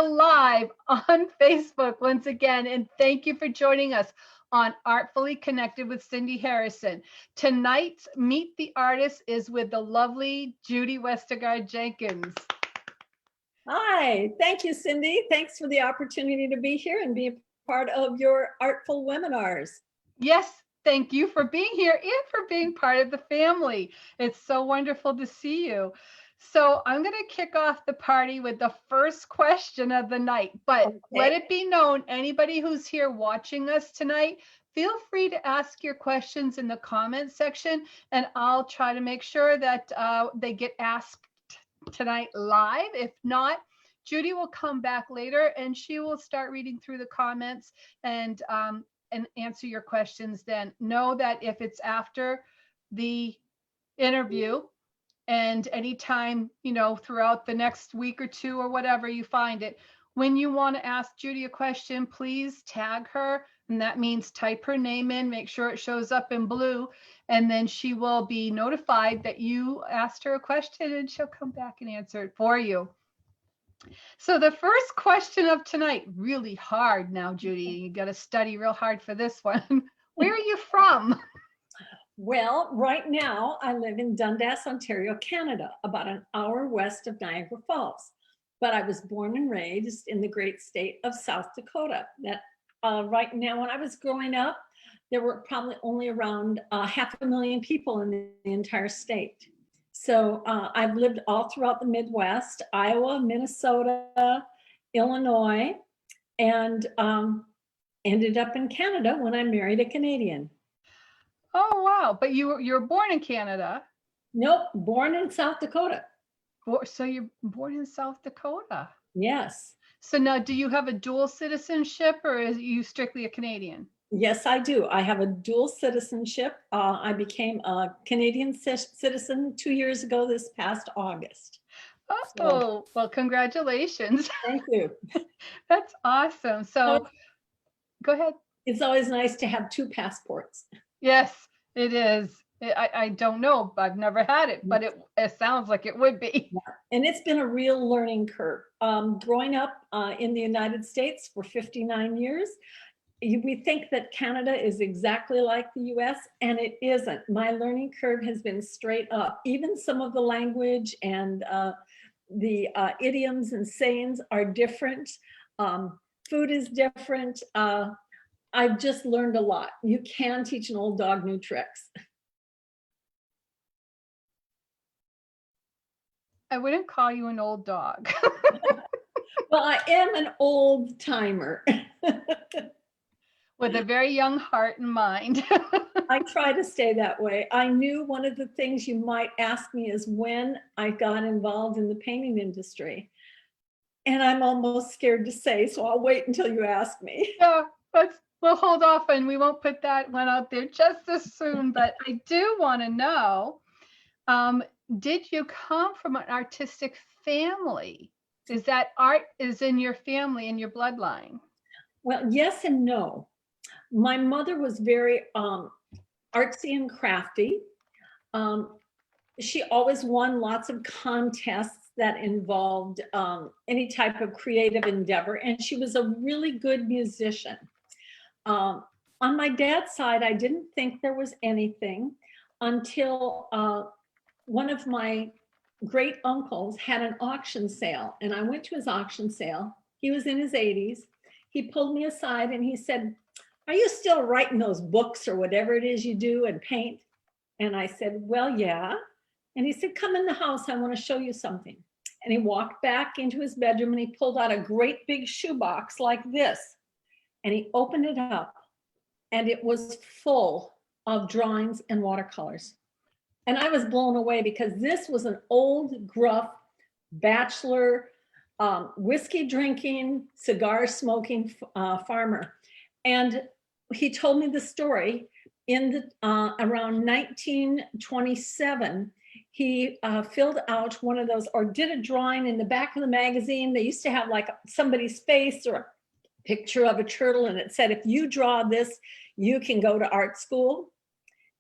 are live on Facebook once again, and thank you for joining us on Artfully Connected with Cindy Harrison. Tonight's Meet the Artist is with the lovely Judy Westegaard Jenkins. Hi, thank you, Cindy. Thanks for the opportunity to be here and be a part of your artful webinars. Yes, thank you for being here and for being part of the family. It's so wonderful to see you. So I'm going to kick off the party with the first question of the night, but let it be known, anybody who's here watching us tonight, feel free to ask your questions in the comments section, and I'll try to make sure that they get asked tonight live. If not, Judy will come back later and she will start reading through the comments and answer your questions then. Know that if it's after the interview, and anytime, you know, throughout the next week or two or whatever you find it, when you want to ask Judy a question, please tag her. And that means type her name in, make sure it shows up in blue, and then she will be notified that you asked her a question and she'll come back and answer it for you. So the first question of tonight, really hard now, Judy, you got to study real hard for this one. Where are you from? Well, right now I live in Dundas, Ontario, Canada, about an hour west of Niagara Falls. But I was born and raised in the great state of South Dakota. That right now, when I was growing up, there were probably only around 500,000 people in the entire state. So I've lived all throughout the Midwest, Iowa, Minnesota, Illinois, and ended up in Canada when I married a Canadian. Oh, wow. But you were born in Canada. Nope, born in South Dakota. So you're born in South Dakota? Yes. So now, do you have a dual citizenship or are you strictly a Canadian? Yes, I do. I have a dual citizenship. I became a Canadian citizen 2 years ago this past August. Oh, well, congratulations. Thank you. That's awesome. So go ahead. It's always nice to have two passports. Yes, it is. I don't know. I've never had it, but it sounds like it would be. Yeah. And it's been a real learning curve. Growing up in the United States for 59 years, we think that Canada is exactly like the US, and it isn't. My learning curve has been straight up. Even some of the language and the idioms and sayings are different. Food is different. I've just learned a lot. You can teach an old dog new tricks. I wouldn't call you an old dog. Well, I am an old timer. With a very young heart and mind. I try to stay that way. I knew one of the things you might ask me is when I got involved in the painting industry. And I'm almost scared to say, so I'll wait until you ask me. Yeah, we'll hold off and we won't put that one out there just as soon. But I do want to know, did you come from an artistic family? Is that art is in your family, in your bloodline? Well, yes and no. My mother was very artsy and crafty. She always won lots of contests that involved any type of creative endeavor, and she was a really good musician. On my dad's side, I didn't think there was anything until one of my great uncles had an auction sale, and I went to his auction sale. He was in his 80s. He pulled me aside and he said, "Are you still writing those books or whatever it is you do and paint?" And I said, "Well, yeah." And he said, "Come in the house, I want to show you something." And he walked back into his bedroom and he pulled out a great big shoebox like this. And he opened it up and it was full of drawings and watercolors. And I was blown away because this was an old, gruff bachelor, whiskey drinking, cigar smoking farmer. And he told me the story in the around 1927. He filled out one of those, or did a drawing in the back of the magazine. They used to have like somebody's face or a picture of a turtle, and it said, "If you draw this, you can go to art school."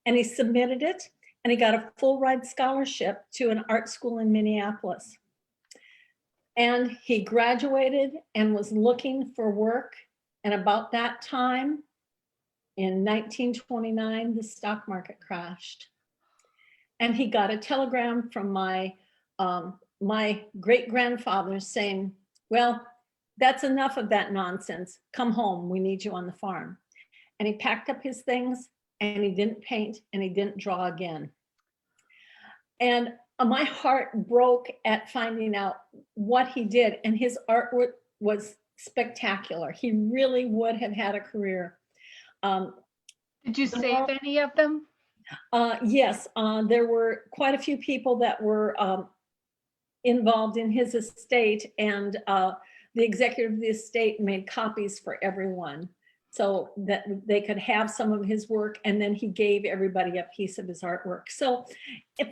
And he submitted it, and he got a full ride scholarship to an art school in Minneapolis. And he graduated and was looking for work. And about that time, in 1929, the stock market crashed. And he got a telegram from my great-grandfather saying, well, that's enough of that nonsense. Come home, we need you on the farm. And he packed up his things and he didn't paint and he didn't draw again. And my heart broke at finding out what he did. And his artwork was spectacular. He really would have had a career. Did you save any of them? Yes, there were quite a few people that were involved in his estate, and the executive of the estate made copies for everyone so that they could have some of his work, and then he gave everybody a piece of his artwork. So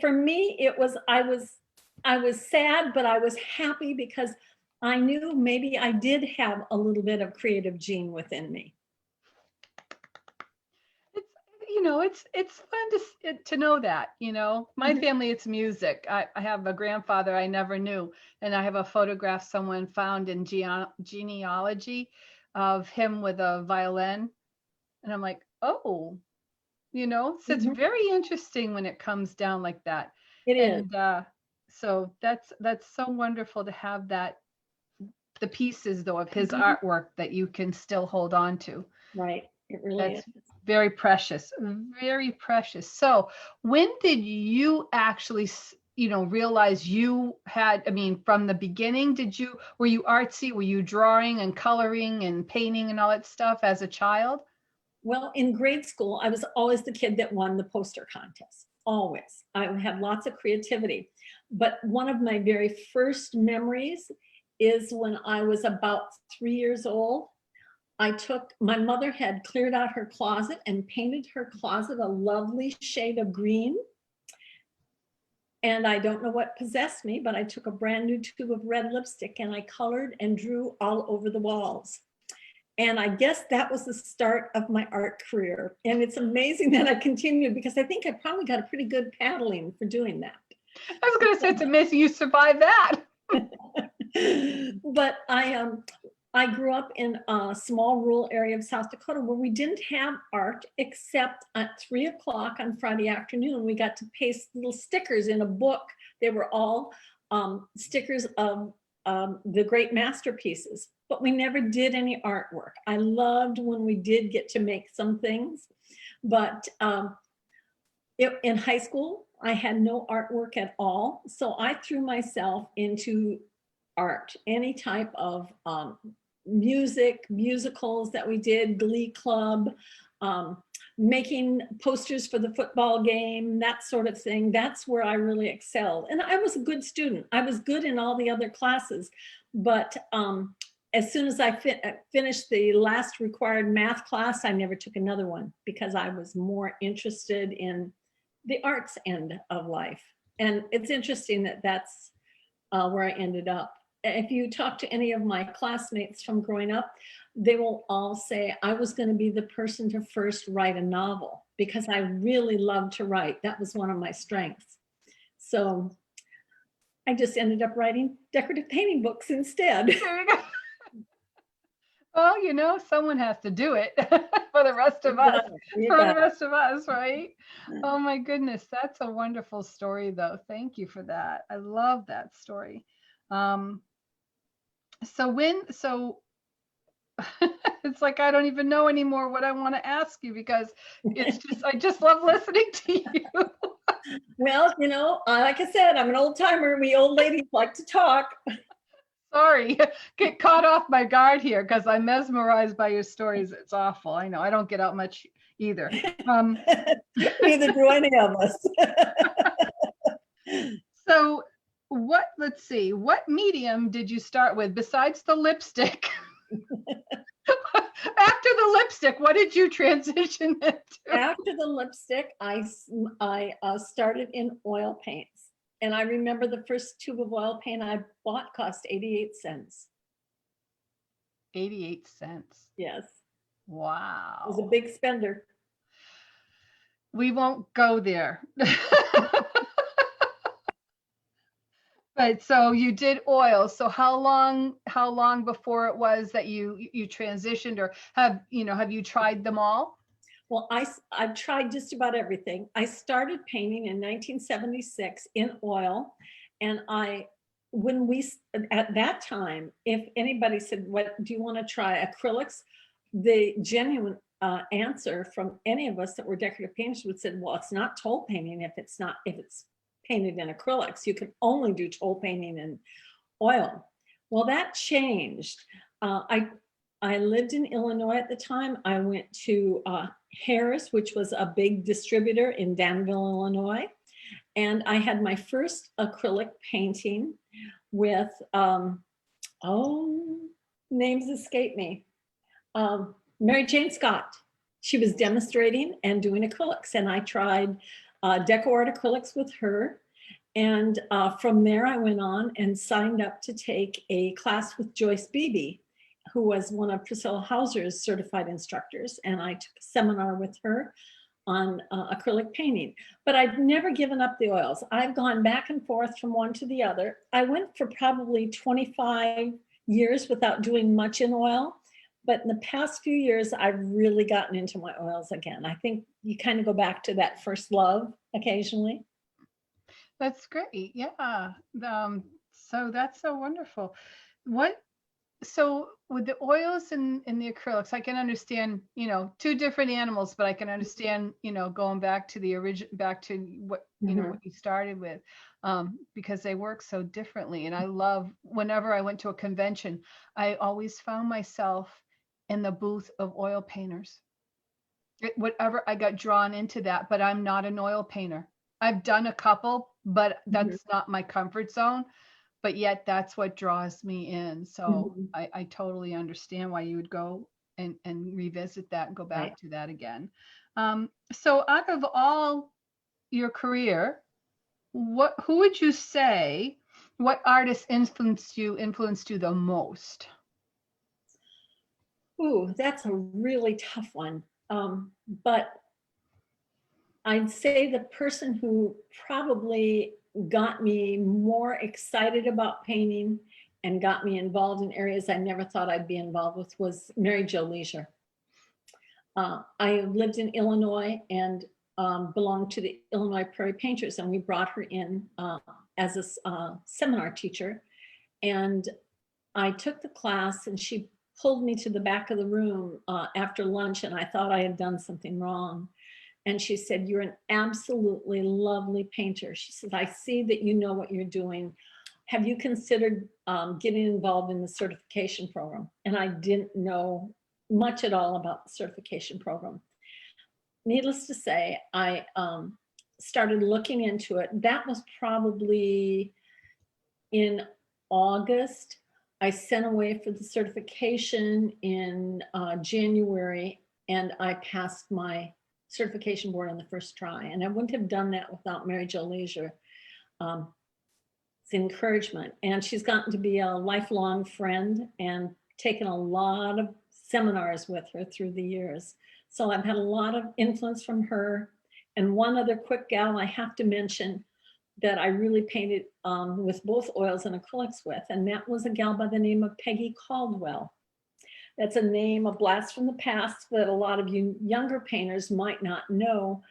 for me, it was, I was sad, but I was happy because I knew maybe I did have a little bit of creative gene within me. It's fun to know that, my family, it's music. I have a grandfather I never knew, and I have a photograph someone found in genealogy of him with a violin. And I'm like, oh, so it's very interesting when it comes down like that. It is. And so that's so wonderful to have that, the pieces though of his artwork that you can still hold on to. Right. It really is. Very precious, very precious. So when did you actually, realize you had, from the beginning, were you artsy? Were you drawing and coloring and painting and all that stuff as a child? Well, in grade school, I was always the kid that won the poster contest. Always. I had lots of creativity. But one of my very first memories is when I was about 3 years old. My mother had cleared out her closet and painted her closet a lovely shade of green. And I don't know what possessed me, but I took a brand new tube of red lipstick and I colored and drew all over the walls. And I guess that was the start of my art career. And it's amazing that I continued, because I think I probably got a pretty good paddling for doing that. I was going to say, it's amazing you survived that. But I grew up in a small rural area of South Dakota where we didn't have art, except at 3 o'clock on Friday afternoon, we got to paste little stickers in a book. They were all stickers of the great masterpieces, but we never did any artwork. I loved when we did get to make some things, but in high school, I had no artwork at all. So I threw myself into art, any type of musicals that we did, Glee Club, making posters for the football game, that sort of thing. That's where I really excelled. And I was a good student. I was good in all the other classes. But as soon as I finished the last required math class, I never took another one because I was more interested in the arts end of life. And it's interesting that that's where I ended up. If you talk to any of my classmates from growing up, they will all say I was going to be the person to first write a novel because I really loved to write. That was one of my strengths. So I just ended up writing decorative painting books instead. There you go. Well, someone has to do it for the rest of us, right? Oh my goodness, that's a wonderful story though. Thank you for that. I love that story. So it's like I don't even know anymore what I want to ask you because I just love listening to you. Well, like I said, I'm an old timer. We old ladies like to talk. Sorry, get caught off my guard here because I'm mesmerized by your stories. It's awful. I know I don't get out much either. Neither do any of us. So let's see, what medium did you start with besides the lipstick? After the lipstick, what did you transition into? After the lipstick, I started in oil paints. And I remember the first tube of oil paint I bought cost 88 cents. 88 cents. Yes. Wow. I was a big spender. We won't go there. But so you did oil. So how long before it was that you transitioned, or have you tried them all? Well, I've tried just about everything. I started painting in 1976 in oil, and when we at that time, if anybody said, "What do you want to try?" Acrylics, the genuine answer from any of us that were decorative painters would say, "Well, it's not toll painting if it's painted in acrylics. You can only do toll painting in oil." Well, that changed. I lived in Illinois at the time. I went to Harris, which was a big distributor in Danville, Illinois. And I had my first acrylic painting with, names escape me, Mary Jane Scott. She was demonstrating and doing acrylics, and I tried Deco Art acrylics with her. And from there, I went on and signed up to take a class with Joyce Beebe, who was one of Priscilla Hauser's certified instructors. And I took a seminar with her on acrylic painting. But I've never given up the oils. I've gone back and forth from one to the other. I went for probably 25 years without doing much in oil. But in the past few years, I've really gotten into my oils again. I think you kind of go back to that first love occasionally. That's great. Yeah. So that's so wonderful. What So with the oils and the acrylics, I can understand, two different animals, but I can understand, going back to the back to what, what you started with, because they work so differently. And I love, whenever I went to a convention, I always found myself in the booth of oil painters. Whatever, I got drawn into that, but I'm not an oil painter. I've done a couple, but that's not my comfort zone. But yet that's what draws me in. So I totally understand why you would go and revisit that and go back Right. to that again. So out of all your career, who would you say, what artist influenced you the most? Ooh, that's a really tough one. But I'd say the person who probably got me more excited about painting and got me involved in areas I never thought I'd be involved with was Mary Jo Leisure. I lived in Illinois and belonged to the Illinois Prairie Painters, and we brought her in as a seminar teacher. And I took the class, and she pulled me to the back of the room after lunch, and I thought I had done something wrong. And she said, "You're an absolutely lovely painter." She said, "I see that you know what you're doing. Have you considered getting involved in the certification program?" And I didn't know much at all about the certification program. Needless to say, I started looking into it. That was probably in August. I sent away for the certification in January, and I passed my certification board on the first try. And I wouldn't have done that without Mary Jo Leisure. It's encouragement. And she's gotten to be a lifelong friend and taken a lot of seminars with her through the years. So I've had a lot of influence from her. And one other quick gal I have to mention that I really painted with both oils and acrylics with, and that was a gal by the name of Peggy Caldwell. That's a name, a blast from the past that a lot of you younger painters might not know.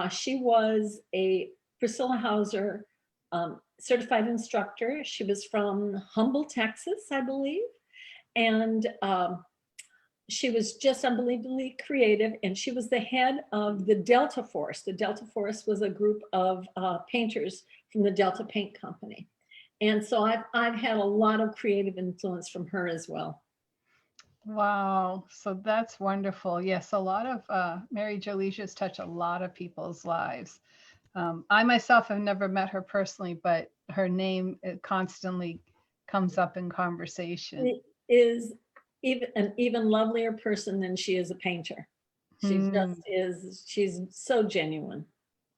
She was a Priscilla Hauser certified instructor. She was from Humble, Texas, I believe. And she was just unbelievably creative, and she was the head of the Delta Force. The Delta Force was a group of painters from the Delta Paint Company. And so I've had a lot of creative influence from her as well. Wow. So that's wonderful. Yes, a lot of Mary Jo Leisure's touched a lot of people's lives. I myself have never met her personally, but her name constantly comes up in conversation. She is an even lovelier person than she is a painter. She just is, she's so genuine.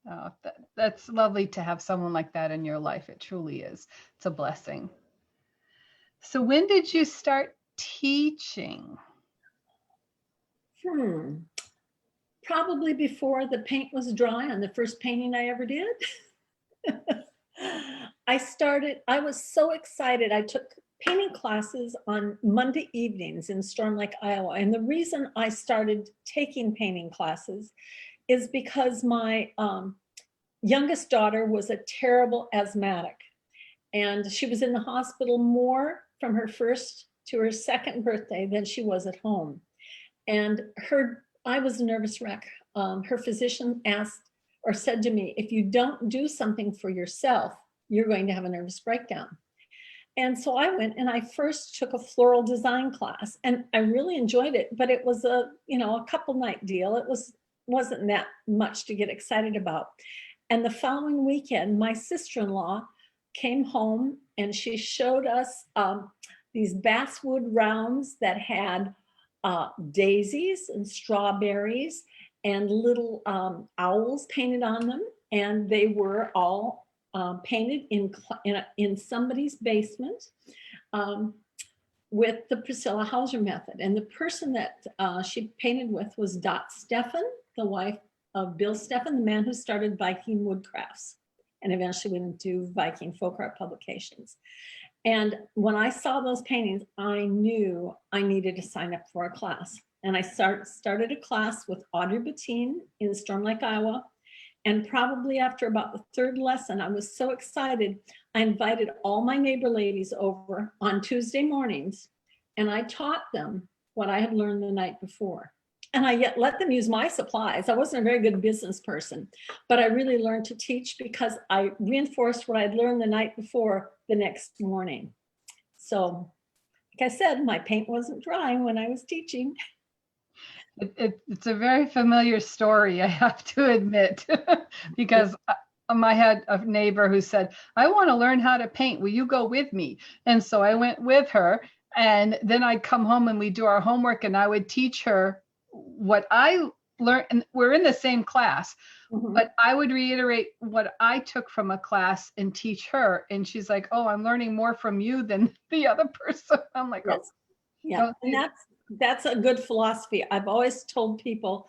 Oh, that's lovely to have someone like that in your life. It truly is. It's a blessing. So when did you start teaching? Probably before the paint was dry on the first painting I ever did. I was so excited. I took painting classes on Monday evenings in Storm Lake, Iowa. And the reason I started taking painting classes is because my youngest daughter was a terrible asthmatic. And she was in the hospital more from her first to her second birthday than she was at home. And I was a nervous wreck. Her physician asked or said to me, if you don't do something for yourself, you're going to have a nervous breakdown. And so I went and I first took a floral design class, and I really enjoyed it, but it was a couple night deal. It wasn't that much to get excited about. And the following weekend, my sister-in-law came home and she showed us these basswood rounds that had daisies and strawberries and little owls painted on them. And they were all painted in somebody's basement with the Priscilla Hauser method. And the person that she painted with was Dot Steffen, the wife of Bill Steffen, the man who started Viking Woodcrafts and eventually went into Viking Folk Art Publications. And when I saw those paintings, I knew I needed to sign up for a class. And I started a class with Audrey Bettine in Storm Lake, Iowa. And probably after about the third lesson, I was so excited, I invited all my neighbor ladies over on Tuesday mornings, and I taught them what I had learned the night before. And I yet let them use my supplies. I wasn't a very good business person, but I really learned to teach because I reinforced what I'd learned the night before the next morning. So, like I said, my paint wasn't drying when I was teaching. It's a very familiar story, I have to admit, because I had a neighbor who said, I want to learn how to paint. Will you go with me? And so I went with her, and then I'd come home and we'd do our homework and I would teach her what I learned. And we're in the same class, but I would reiterate what I took from a class and teach her. And she's like, oh, I'm learning more from you than the other person. I'm like, yes. Oh, yeah. And that's a good philosophy. I've always told people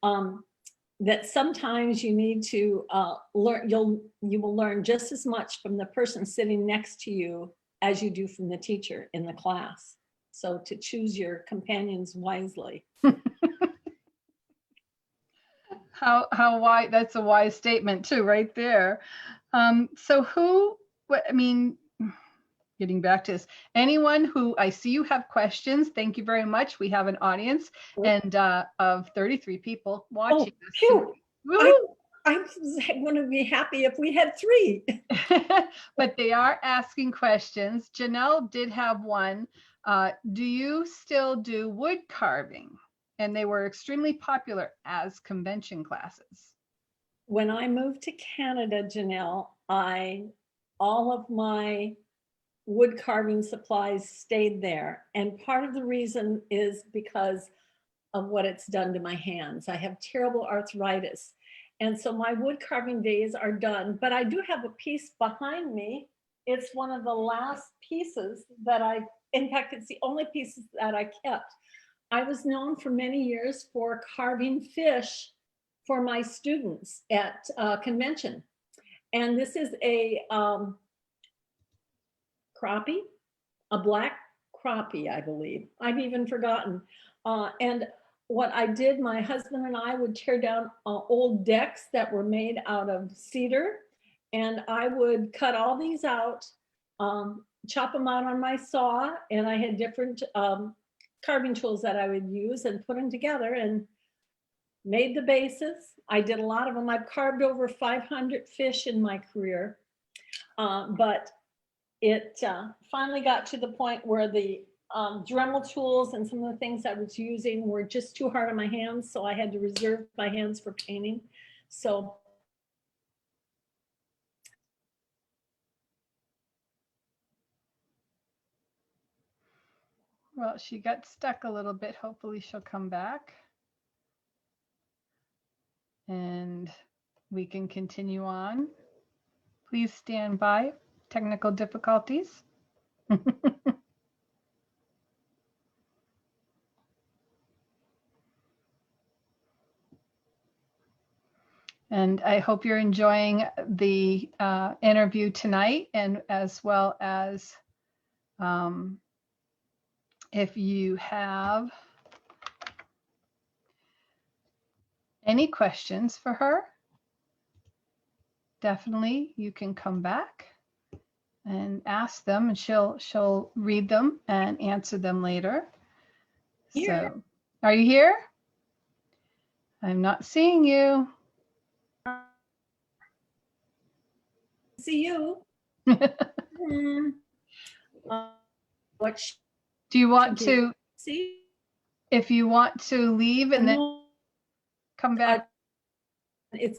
that sometimes you need to learn, you will learn just as much from the person sitting next to you as you do from the teacher in the class. So to choose your companions wisely. How wise, that's a wise statement too, right there. So getting back to this, anyone who, I see you have questions, thank you very much. We have an audience and of 33 people watching us. I want to be happy if we had 3. But they are asking questions. Janelle did have one. Do you still do wood carving? And they were extremely popular as convention classes. When I moved to Canada, Janelle, all of my wood carving supplies stayed there. And part of the reason is because of what it's done to my hands. I have terrible arthritis. And so my wood carving days are done, but I do have a piece behind me. It's one of the last pieces that in fact, it's the only pieces that I kept. I was known for many years for carving fish for my students at convention. And this is a crappie, a black crappie, I believe. I've even forgotten. And what I did, my husband and I would tear down old decks that were made out of cedar. And I would cut all these out, chop them out on my saw. And I had different carving tools that I would use and put them together and made the bases. I did a lot of them. I've carved over 500 fish in my career, but it finally got to the point where the Dremel tools and some of the things I was using were just too hard on my hands, so I had to reserve my hands for painting. So well, she got stuck a little bit. Hopefully she'll come back. And we can continue on. Please stand by. Technical difficulties. And I hope you're enjoying the interview tonight, and as well as if you have any questions for her, definitely you can come back and ask them, and she'll read them and answer them later. Here. So, are you here? I'm not seeing you. See you. What Do you want to, see? if you want to leave and then come back? It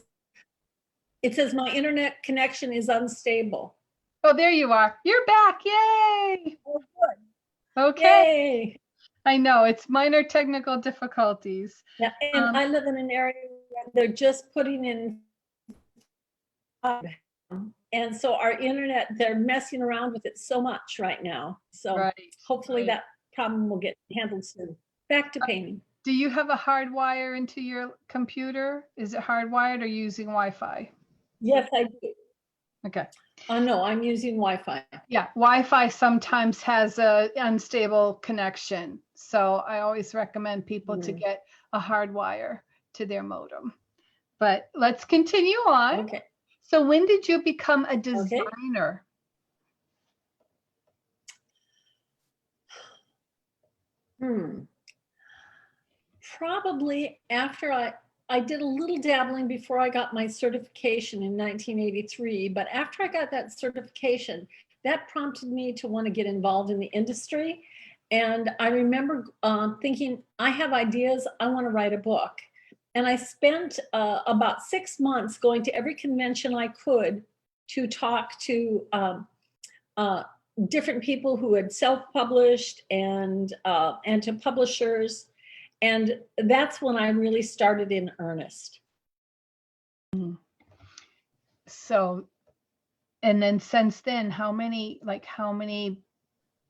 says my internet connection is unstable. Oh, there you are. You're back. Yay. Oh, good. Okay. Yay. I know it's minor technical difficulties. Yeah, and I live in an area where they're just putting in, and so our internet, they're messing around with it so much right now. So hopefully that problem will get handled soon. Back to painting. Do you have a hard wire into your computer? Is it hardwired or using Wi-Fi? Yes, I do. Okay. No, I'm using Wi-Fi. Yeah, Wi-Fi sometimes has a unstable connection. So I always recommend people to get a hard wire to their modem. But let's continue on. Okay. So when did you become a designer? Probably after I did a little dabbling before I got my certification in 1983, but after I got that certification, that prompted me to want to get involved in the industry. And I remember thinking, I have ideas, I want to write a book. And I spent about 6 months going to every convention I could to talk to different people who had self-published and to publishers. And that's when I really started in earnest. So, and then since then, how many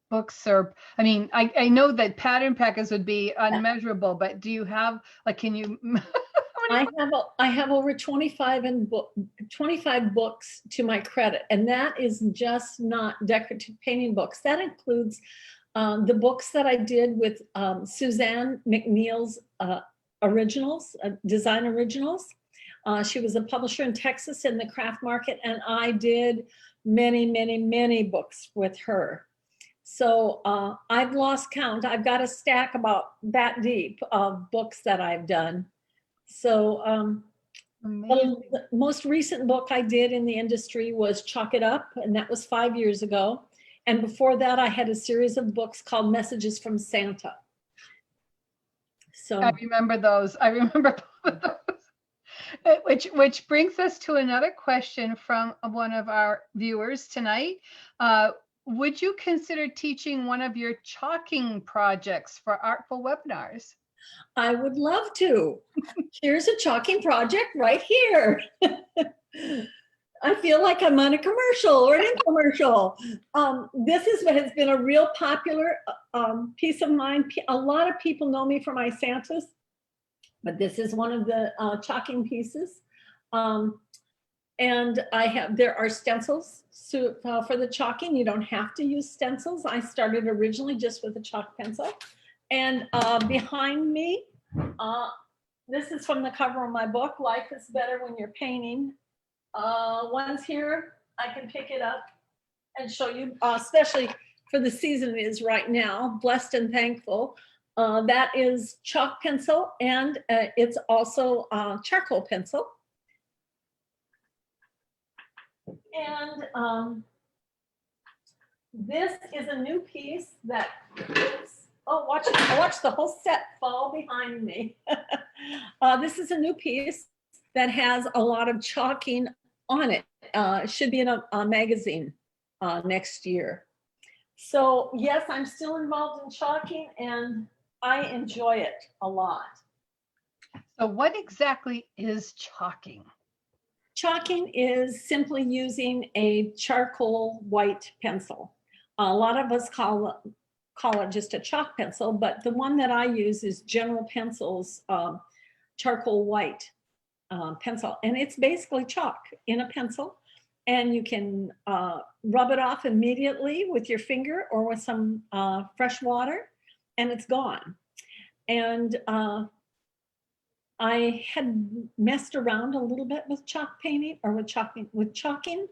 books are, I mean, I know that pattern packers would be unmeasurable, but do you have, like, can you? I have over 25 books to my credit, and that is just not decorative painting books. That includes the books that I did with Suzanne McNeil's originals, design originals. She was a publisher in Texas in the craft market, and I did many, many, many books with her. So I've lost count. I've got a stack about that deep of books that I've done. So the most recent book I did in the industry was Chalk It Up, and that was 5 years ago. And before that, I had a series of books called Messages from Santa. So I remember those. I remember both of those. Which brings us to another question from one of our viewers tonight. Would you consider teaching one of your chalking projects for Artful Webinars? I would love to. Here's a chalking project right here. I feel like I'm on a commercial or an infomercial. This is what has been a real popular piece of mine. A lot of people know me for my Santas, but this is one of the chalking pieces. And there are stencils for the chalking. You don't have to use stencils. I started originally just with a chalk pencil. And behind me, this is from the cover of my book, Life is Better When You're Painting. One's here, I can pick it up and show you, especially for the season it is right now, Blessed and Thankful. That is chalk pencil, and it's also charcoal pencil. And this is a new piece that, watch the whole set fall behind me. This is a new piece that has a lot of chalking on it. It should be in a magazine next year. So yes, I'm still involved in chalking, and I enjoy it a lot. So what exactly is chalking? Chalking is simply using a charcoal white pencil. A lot of us call it just a chalk pencil, but the one that I use is General Pencil's charcoal white pencil, and it's basically chalk in a pencil, and you can rub it off immediately with your finger or with some fresh water, and it's gone. And I had messed around a little bit with chalk painting or with chalking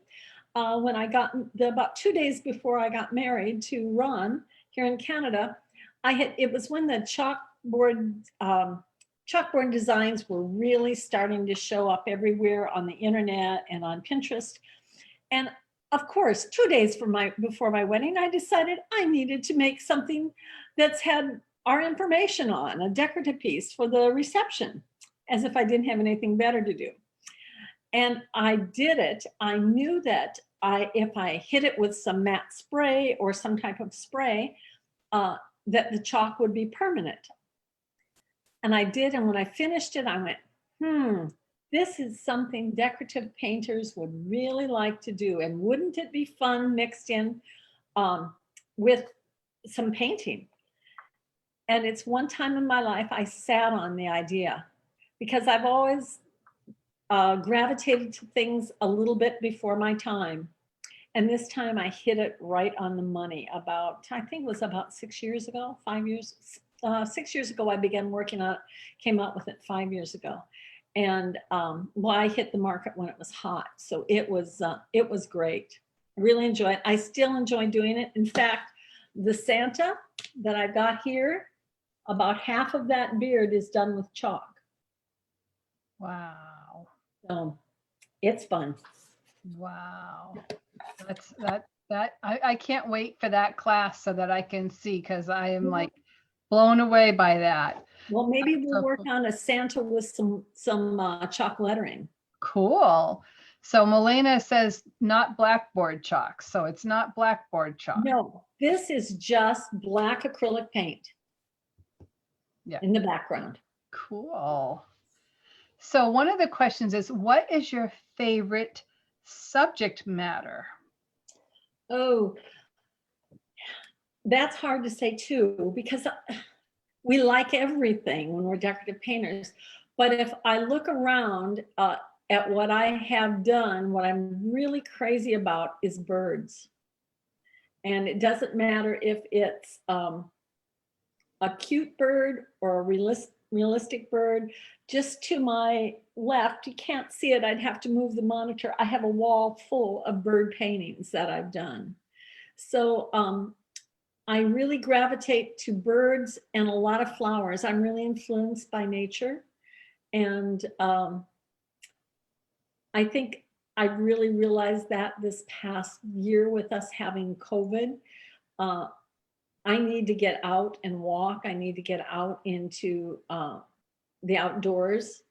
when I got about 2 days before I got married to Ron here in Canada. It was when the chalkboard designs were really starting to show up everywhere on the internet and on Pinterest. And of course, 2 days before my wedding, I decided I needed to make something that's had our information on, a decorative piece for the reception, as if I didn't have anything better to do. And I did it. I knew that if I hit it with some matte spray or some type of spray, that the chalk would be permanent. And I did, and when I finished it, I went, this is something decorative painters would really like to do. And wouldn't it be fun mixed in with some painting? And it's one time in my life I sat on the idea, because I've always gravitated to things a little bit before my time. And this time I hit it right on the money I think it was about 6 years ago, 5 years, 6 years ago I began working on it, came out with it 5 years ago. And well, I hit the market when it was hot. So it was great. I really enjoyed it. I still enjoy doing it. In fact, the Santa that I got here, about half of that beard is done with chalk. Wow. So it's fun. Wow. I can't wait for that class so that I can see, because I am like blown away by that. Well, maybe we'll work on a Santa with some chalk lettering. Cool. So Milena says not blackboard chalk. So it's not blackboard chalk. No, this is just black acrylic paint. Yeah. In the background. Cool. So one of the questions is, what is your favorite subject matter? Oh, that's hard to say too, because we like everything when we're decorative painters. But if I look around at what I have done, what I'm really crazy about is birds. And it doesn't matter if it's a cute bird or a realistic bird. Just to my left, you can't see it, I'd have to move the monitor. I have a wall full of bird paintings that I've done. So I really gravitate to birds and a lot of flowers. I'm really influenced by nature. And I think I really realized that this past year with us having COVID. I need to get out and walk. I need to get out into the outdoors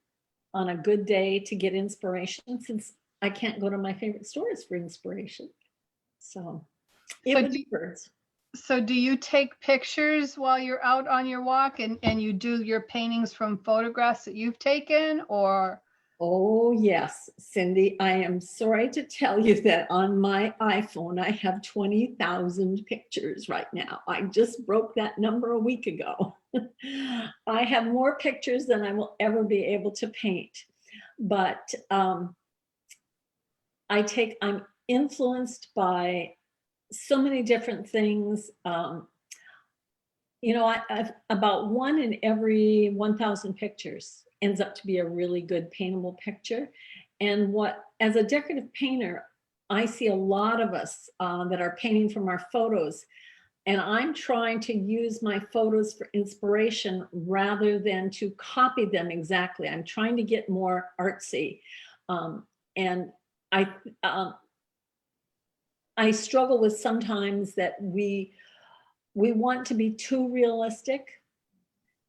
on a good day to get inspiration, since I can't go to my favorite stores for inspiration. So it would be birds. So do you take pictures while you're out on your walk, and you do your paintings from photographs that you've taken, or? Oh, yes, Cindy, I am sorry to tell you that on my iPhone, I have 20,000 pictures right now. I just broke that number a week ago. I have more pictures than I will ever be able to paint. But I'm influenced by so many different things. You know, I've about 1 in every 1,000 pictures ends up to be a really good paintable picture. And as a decorative painter, I see a lot of us that are painting from our photos, and I'm trying to use my photos for inspiration rather than to copy them exactly. I'm trying to get more artsy. And I struggle with sometimes that we want to be too realistic,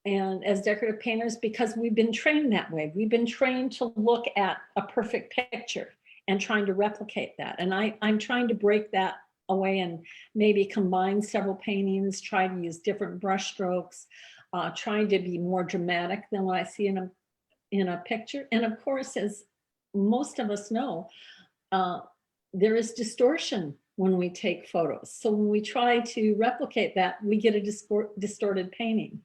and as decorative painters, because we've been trained that way. We've been trained to look at a perfect picture and trying to replicate that. And I'm trying to break that away and maybe combine several paintings, try to use different brush strokes, trying to be more dramatic than what I see in a picture. And of course, as most of us know, there is distortion when we take photos. So when we try to replicate that, we get a distorted painting.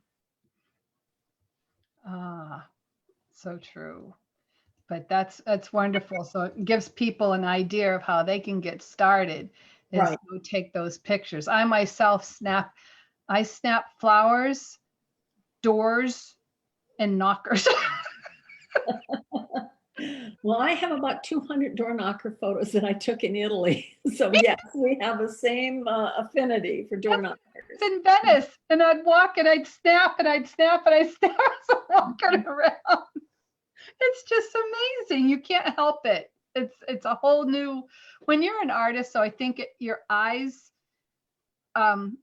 Ah, so true. but that's wonderful. So it gives people an idea of how they can get started is Right. to take those pictures. I myself I snap flowers, doors, and knockers. Well, I have about 200 door knocker photos that I took in Italy. So yes, we have the same affinity for door knockers. In Venice, and I'd walk and I'd snap and I'd snap and I'd snap as I'm walking around. It's just amazing. You can't help it. It's a whole new, when you're an artist. So I think your eyes,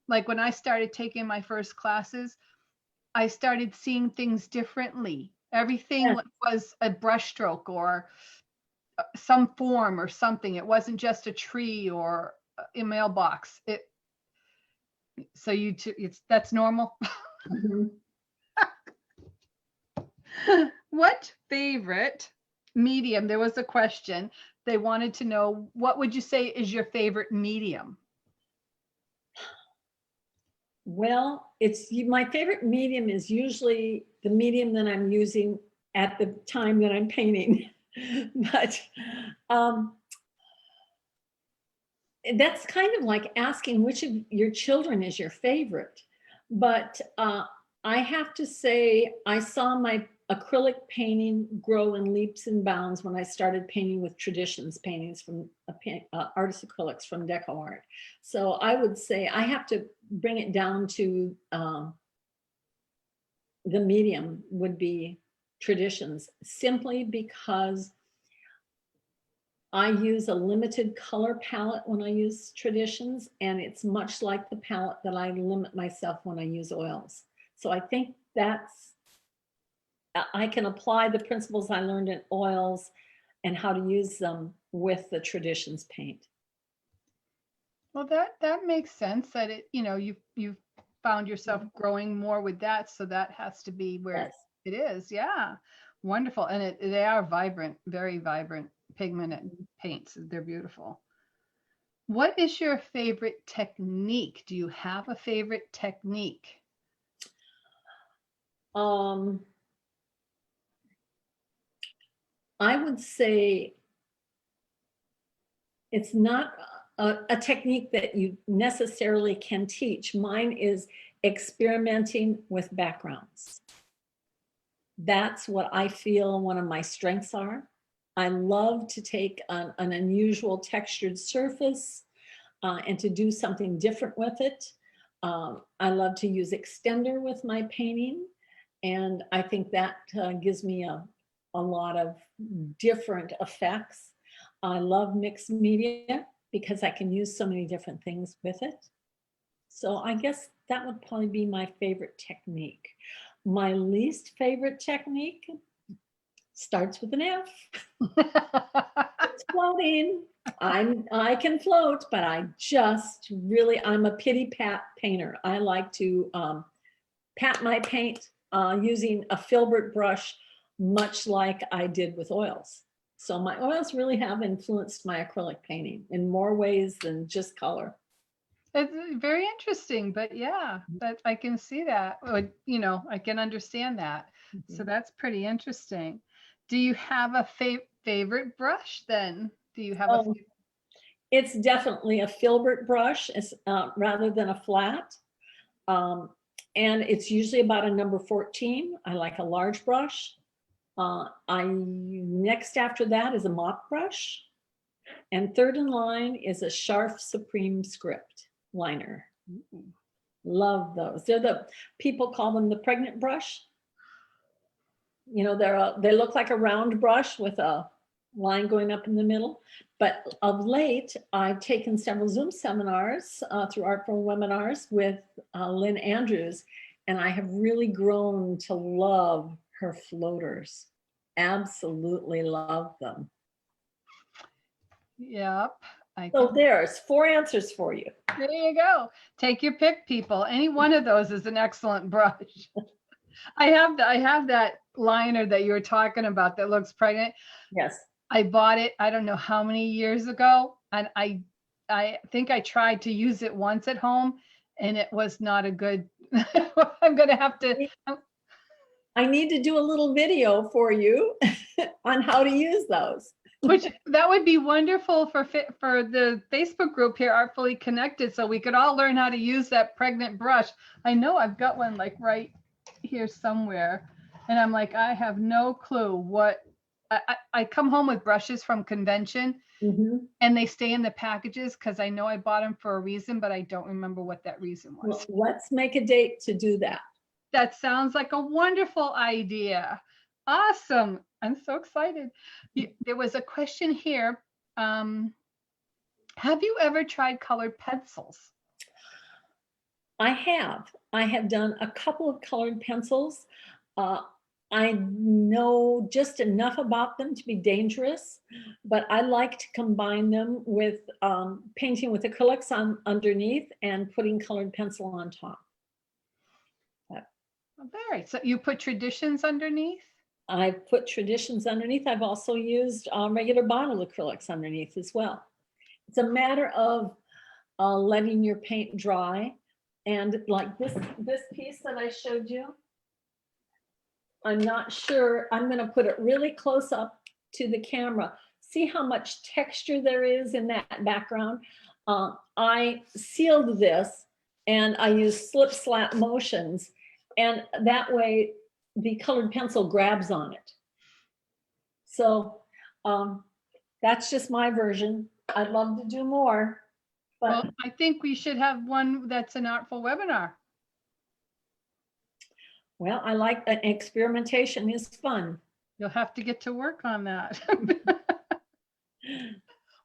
like when I started taking my first classes, I started seeing things differently. Everything Yes. was a brushstroke or some form or something. It wasn't just a tree or a mailbox. So that's normal. Mhm. What favorite medium? There was a question. They wanted to know, what would you say is your favorite medium? Well, my favorite medium is usually the medium that I'm using at the time that I'm painting. But that's kind of like asking which of your children is your favorite. But I have to say, I saw my acrylic painting grow in leaps and bounds when I started painting with Traditions paintings from artist acrylics from Deco Art. So I would say I have to bring it down to the medium would be Traditions, simply because I use a limited color palette when I use Traditions, and it's much like the palette that I limit myself when I use oils. So I think I can apply the principles I learned in oils and how to use them with the Traditions paint. Well, that makes sense that you've found yourself growing more with that, so that has to be where Yes. it is. Yeah. Wonderful. And they are vibrant, very vibrant pigmented paints. They're beautiful. What is your favorite technique? Do you have a favorite technique? I would say it's not a technique that you necessarily can teach. Mine is experimenting with backgrounds. That's what I feel one of my strengths are. I love to take an unusual textured surface and to do something different with it. I love to use extender with my painting, and I think that gives me a lot of different effects. I love mixed media because I can use so many different things with it. So I guess that would probably be my favorite technique. My least favorite technique starts with an F. It's floating. I can float, but I'm a pity pat painter. I like to pat my paint using a filbert brush, much like I did with oils. So my oils really have influenced my acrylic painting in more ways than just color. It's very interesting, but yeah, that I can see that. I can understand that. So that's pretty interesting. Do you have a favorite brush then? Do you have a Oh, it's definitely a filbert brush rather than a flat. Um, and it's usually about a number 14. I like a large brush. Next after that is a mop brush. And third in line is a Sharf Supreme Script liner. Love those. People call them the pregnant brush. You know, they look like a round brush with a line going up in the middle. But of late, I've taken several Zoom seminars through Artful Webinars with Lynn Andrews, and I have really grown to love her floaters. Absolutely love them. Yep. So there's 4 answers for you. There you go. Take your pick, people. Any one of those is an excellent brush. I have that liner that you were talking about that looks pregnant. Yes. I bought it, I don't know how many years ago, and I think I tried to use it once at home, and it was not a good. I'm gonna have to. I need to do a little video for you on how to use those. Which that would be wonderful for the Facebook group here, Artfully Connected, so we could all learn how to use that pregnant brush. I know I've got one like right here somewhere, and I'm like, I have no clue what. I come home with brushes from convention, and they stay in the packages because I know I bought them for a reason, but I don't remember what that reason was. Well, let's make a date to do that. That sounds like a wonderful idea. Awesome. I'm so excited. There was a question here. Have you ever tried colored pencils? I have done a couple of colored pencils. I know just enough about them to be dangerous, but I like to combine them with painting with acrylics on underneath and putting colored pencil on top. Very. So you put traditions underneath? I put traditions underneath. I've also used regular bottle acrylics underneath as well. It's a matter of letting your paint dry. And like this piece that I showed you, I'm not sure, I'm going to put it really close up to the camera. See how much texture there is in that background? I sealed this and I used slip slap motions, and that way the colored pencil grabs on it. So that's just my version. I'd love to do more. But well, I think we should have one that's an artful webinar. Well, I like that. Experimentation is fun. You'll have to get to work on that.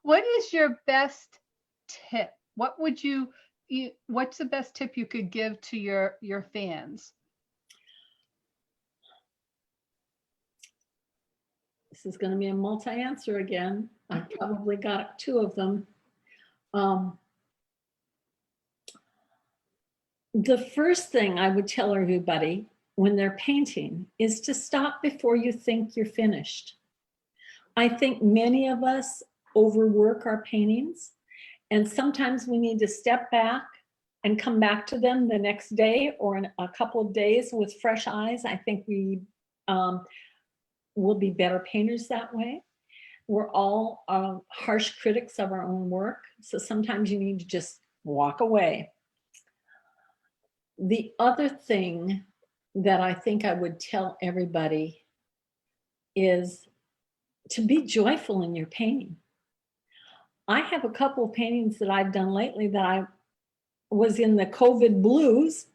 What is your best tip? What's the best tip you could give to your fans? This is going to be a multi-answer again. I probably got two of them. The first thing I would tell everybody when they're painting is to stop before you think you're finished. I think many of us overwork our paintings, and sometimes we need to step back and come back to them the next day or in a couple of days with fresh eyes. I think we will be better painters that way. We're all harsh critics of our own work, so sometimes you need to just walk away. The other thing that I think I would tell everybody is to be joyful in your painting. I have a couple of paintings that I've done lately that I was in the COVID blues,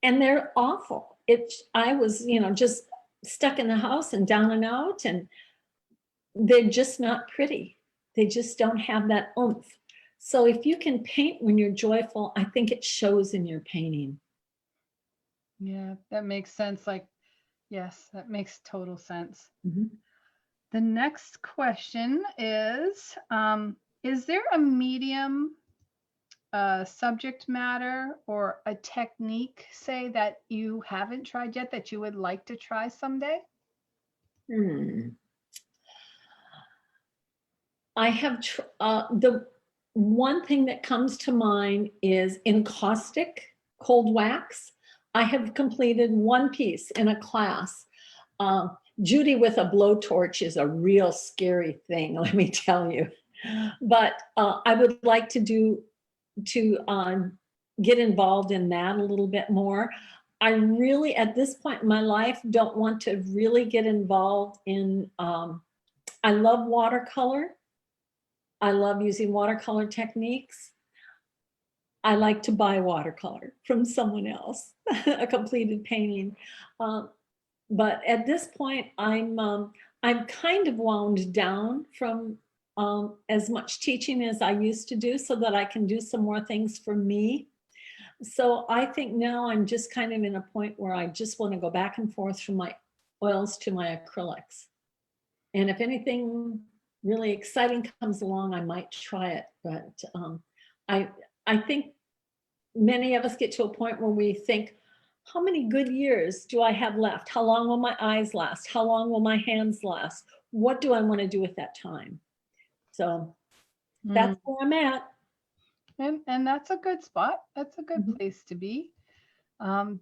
and they're awful. I was, just stuck in the house and down and out, and they're just not pretty. They just don't have that oomph. So if you can paint when you're joyful, I think it shows in your painting. Yeah, that makes sense. Yes, that makes total sense. Mm-hmm. The next question is there a medium subject matter or a technique, say, that you haven't tried yet that you would like to try someday? I have the one thing that comes to mind is encaustic cold wax. I have completed one piece in a class. Judy with a blowtorch is a real scary thing, let me tell you. But I would like to get involved in that a little bit more. I really, at this point in my life, don't want to really get involved in, I love watercolor. I love using watercolor techniques. I like to buy watercolor from someone else, a completed painting. But at this point, I'm kind of wound down from as much teaching as I used to do, so that I can do some more things for me. So I think now I'm just kind of in a point where I just want to go back and forth from my oils to my acrylics. And if anything really exciting comes along, I might try it. But I think many of us get to a point where we think, how many good years do I have left? How long will my eyes last? How long will my hands last? What do I want to do with that time? So that's where I'm at. And that's a good spot. That's a good place to be. I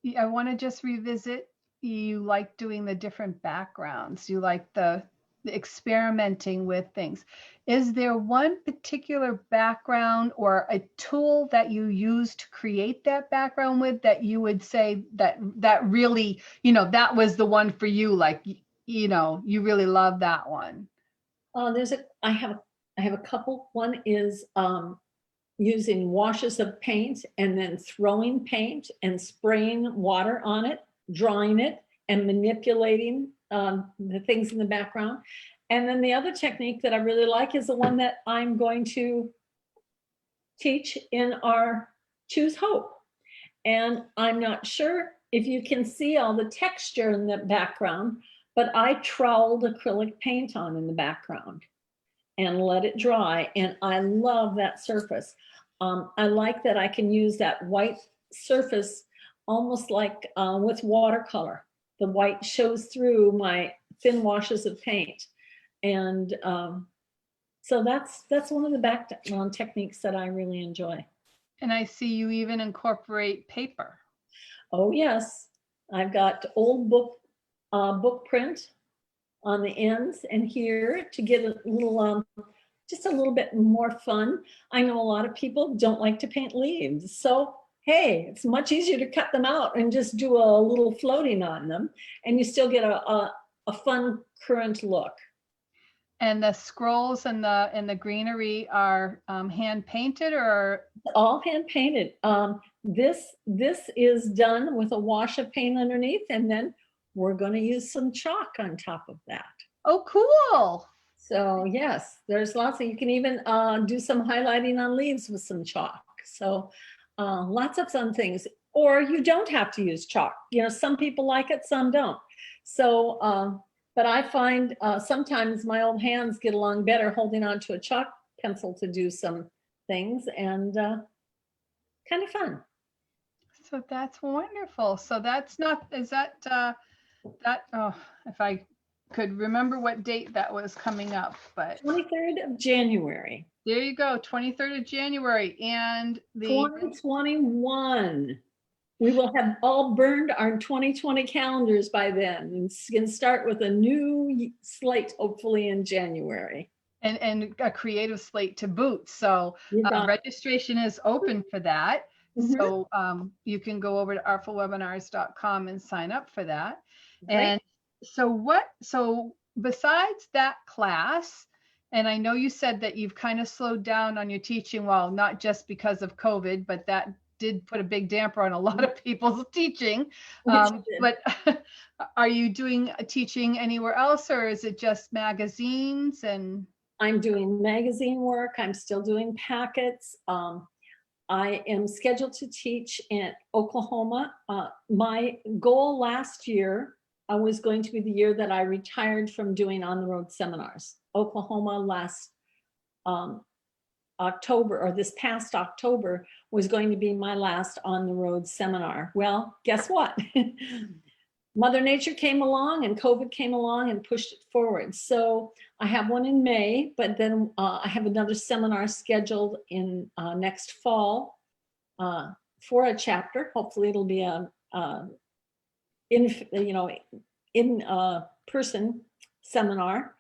want to just revisit you like doing the different backgrounds. You like the experimenting with things. Is there one particular background or a tool that you use to create that background with that you would say that really, that was the one for you, like, you really love that one? I have a couple. One is using washes of paint and then throwing paint and spraying water on it, drawing it, and manipulating the things in the background. And then the other technique that I really like is the one that I'm going to teach in our Choose Hope. And I'm not sure if you can see all the texture in the background, but I troweled acrylic paint on in the background and let it dry. And I love that surface. I like that I can use that white surface almost like with watercolor. The white shows through my thin washes of paint. And so that's one of the background techniques that I really enjoy. And I see you even incorporate paper. Oh yes, I've got old book print on the ends and here to get a little just a little bit more fun. I know a lot of people don't like to paint leaves, so hey, it's much easier to cut them out and just do a little floating on them, and you still get a fun current look. And the scrolls and the greenery are hand painted, or all hand painted. This is done with a wash of paint underneath, and then we're going to use some chalk on top of that. Oh, cool. So yes, there's lots of, you can even do some highlighting on leaves with some chalk. So lots of fun things. Or you don't have to use chalk. Some people like it, some don't. So, but I find sometimes my old hands get along better holding on to a chalk pencil to do some things, and kind of fun. So that's wonderful. So that's not, is that, oh, if I could remember what date that was coming up, but 23rd of January. There you go, 23rd of January. And the 2021. We will have all burned our 2020 calendars by then and can start with a new slate, hopefully in January. And a creative slate to boot. So registration is open for that. Mm-hmm. So you can go over to artfulwebinars.com and sign up for that. Great. And so besides that class, and I know you said that you've kind of slowed down on your teaching, well, not just because of COVID, but that did put a big damper on a lot of people's teaching. But are you doing teaching anywhere else, or is it just magazines? And I'm doing magazine work. I'm still doing packets. I am scheduled to teach in Oklahoma. My goal last year was going to be the year that I retired from doing on-the-road seminars. Oklahoma last October, or this past October, was going to be my last on-the-road seminar. Well, guess what? Mother Nature came along and COVID came along and pushed it forward. So I have one in May, but then I have another seminar scheduled in next fall for a chapter. Hopefully it'll be a in person seminar.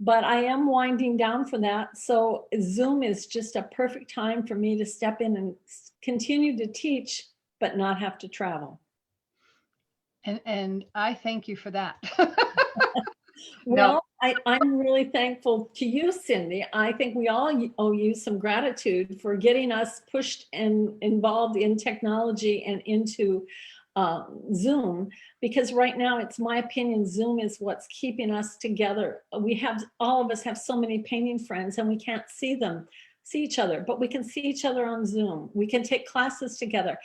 But I am winding down for that. So Zoom is just a perfect time for me to step in and continue to teach, but not have to travel. And I thank you for that. Well, no. I'm really thankful to you, Cindy. I think we all owe you some gratitude for getting us pushed and involved in technology and into Zoom, because right now, it's my opinion, Zoom is what's keeping us together. All of us have so many painting friends, and we can't see each other, but we can see each other on Zoom. We can take classes together.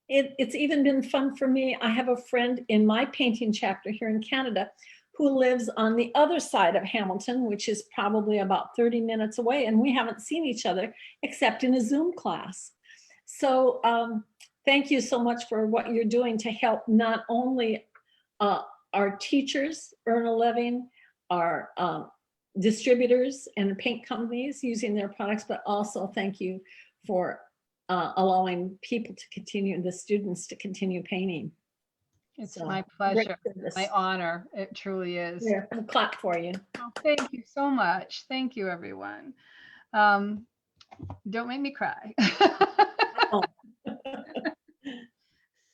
It's even been fun for me. I have a friend in my painting chapter here in Canada who lives on the other side of Hamilton, which is probably about 30 minutes away, and we haven't seen each other except in a Zoom class. So thank you so much for what you're doing to help not only our teachers earn a living, our distributors and paint companies using their products, but also thank you for allowing people to continue, the students to continue painting. It's So, my great pleasure, service. my honor. It truly is. Here, I'll clap for you. Oh, thank you so much. Thank you, everyone. Don't make me cry. Oh,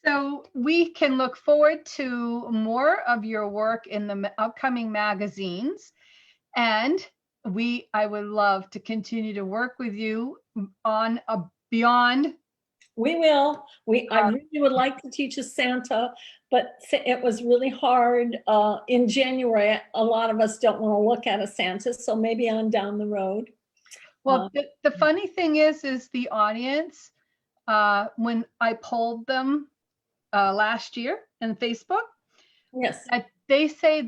So we can look forward to more of your work in the upcoming magazines. And I would love to continue to work with you on a beyond. we will. I really would like to teach a Santa, but it was really hard in January. A lot of us don't want to look at a Santa, so maybe on down the road. Well, the funny thing is the audience, when I polled them last year in Facebook, Yes. that they say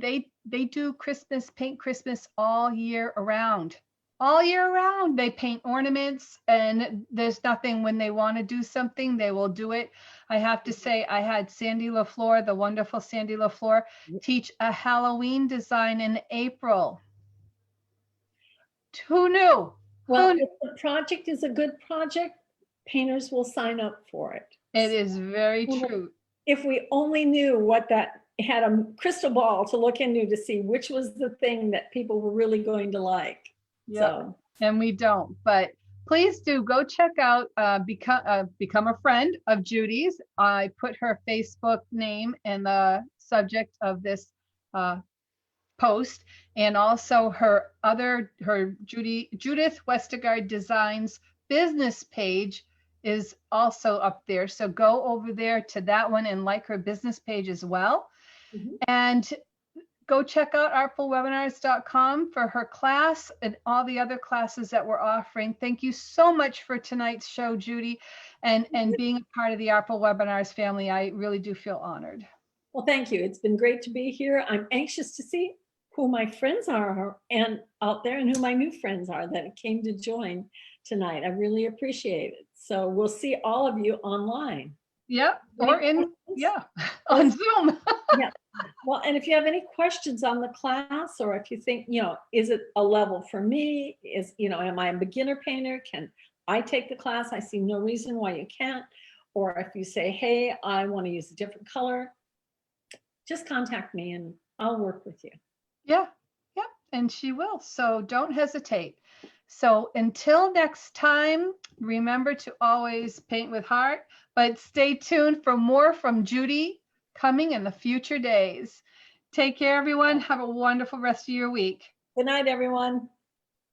they do Christmas, paint Christmas all year around. All year round, they paint ornaments, and there's nothing when they want to do something, they will do it. I have to say, I had Sandy LaFleur, the wonderful Sandy LaFleur, teach a Halloween design in April. Who knew? Well, if the project is a good project, painters will sign up for it. It is very true. If we only knew what that had a crystal ball to look into to see which was the thing that people were really going to like. Yeah, so. And we don't, but please do go check out become a friend of Judy's. I put her Facebook name in the subject of this post, and also her Judith Westegaard Designs business page is also up there. So go over there to that one and like her business page as well. Mm-hmm. And go check out artfulwebinars.com for her class and all the other classes that we're offering. Thank you so much for tonight's show, Judy, and being a part of the Artful Webinars family. I really do feel honored. Well, thank you. It's been great to be here. I'm anxious to see who my friends are and out there, and who my new friends are that came to join tonight. I really appreciate it. So we'll see all of you online. Yep, or on Zoom. Yeah. Well, and if you have any questions on the class, or if you think, is it a level for me? Am I a beginner painter? Can I take the class? I see no reason why you can't. Or if you say, hey, I want to use a different color, just contact me and I'll work with you. Yeah, and she will. So don't hesitate. So until next time, remember to always paint with heart, but stay tuned for more from Judy coming in the future days. Take care, everyone. Have a wonderful rest of your week. Good night, everyone.